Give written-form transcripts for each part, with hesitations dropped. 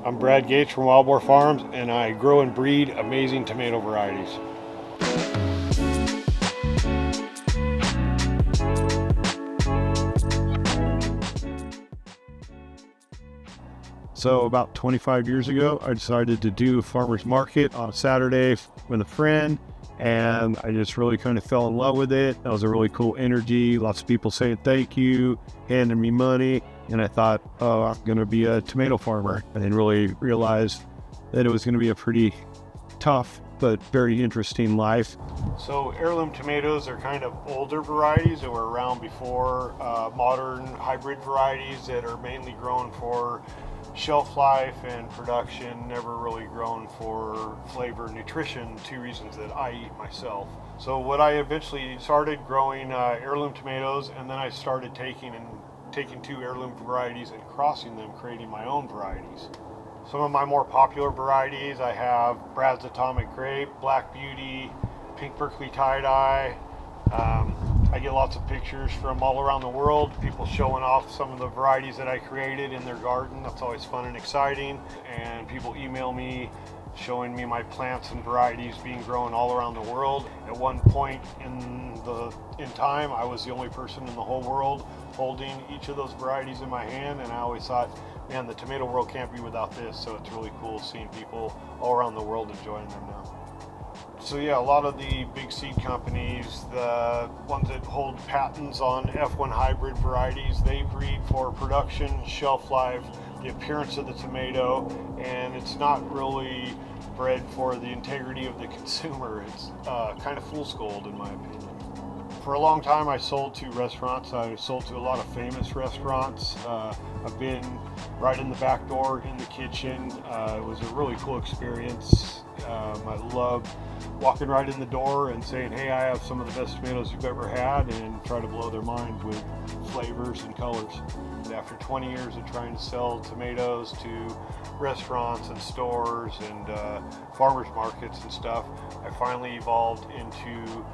I'm Brad Gates from Boar Farms, and I grow and breed amazing tomato varieties. So about 25 years ago, I decided to do a farmer's market on a Saturday with a friend, and I just really kind of fell in love with it. That was a really cool energy. Lots of people saying thank you, handing me money, and I thought, oh, I'm going to be a tomato farmer. I didn't really realize that it was going to be a pretty tough but very interesting life. So heirloom tomatoes are kind of older varieties that were around before modern hybrid varieties that are mainly grown for shelf life and production, never really grown for flavor and nutrition, two reasons that I eat myself. So what I eventually started growing heirloom tomatoes, and then I started taking two heirloom varieties and crossing them, creating my own varieties. Some of my more popular varieties, I have Brad's Atomic Grape, Black Beauty, Pink Berkeley Tie-Dye. I get lots of pictures from all around the world, people showing off some of the varieties that I created in their garden. That's always fun and exciting. And people email me showing me my plants and varieties being grown all around the world. At one point in time, I was the only person in the whole world holding each of those varieties in my hand, and I always thought, man, the tomato world can't be without this. So it's really cool seeing people all around the world enjoying them now. So yeah, a lot of the big seed companies, the ones that hold patents on F1 hybrid varieties, they breed for production, shelf life, the appearance of the tomato, and it's not really bred for the integrity of the consumer. It's kind of fool's gold in my opinion. For a long time I sold to restaurants. I sold to a lot of famous restaurants. I've been right in the back door, in the kitchen. It was a really cool experience. I love walking right in the door and saying, hey, I have some of the best tomatoes you've ever had, and try to blow their mind with flavors and colors. And after 20 years of trying to sell tomatoes to restaurants and stores and farmers markets and stuff, I finally evolved into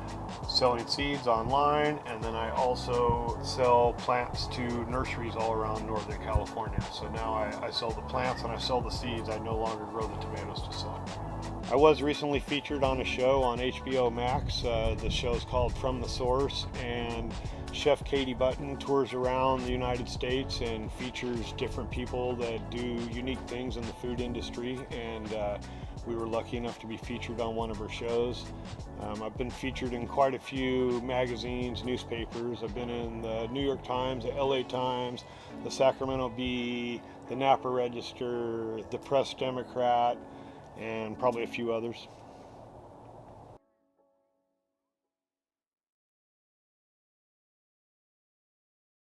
selling seeds online, and then I also sell plants to nurseries all around Northern California. So now I sell the plants and I sell the seeds. I no longer grow the tomatoes to sell. I was recently featured on a show on HBO Max. The show is called From the Source, and Chef Katie Button tours around the United States and features different people that do unique things in the food industry, and we were lucky enough to be featured on one of her shows. I've been featured in quite a few magazines, newspapers. I've been in the New York Times, the LA Times, the Sacramento Bee, the Napa Register, the Press Democrat, and probably a few others.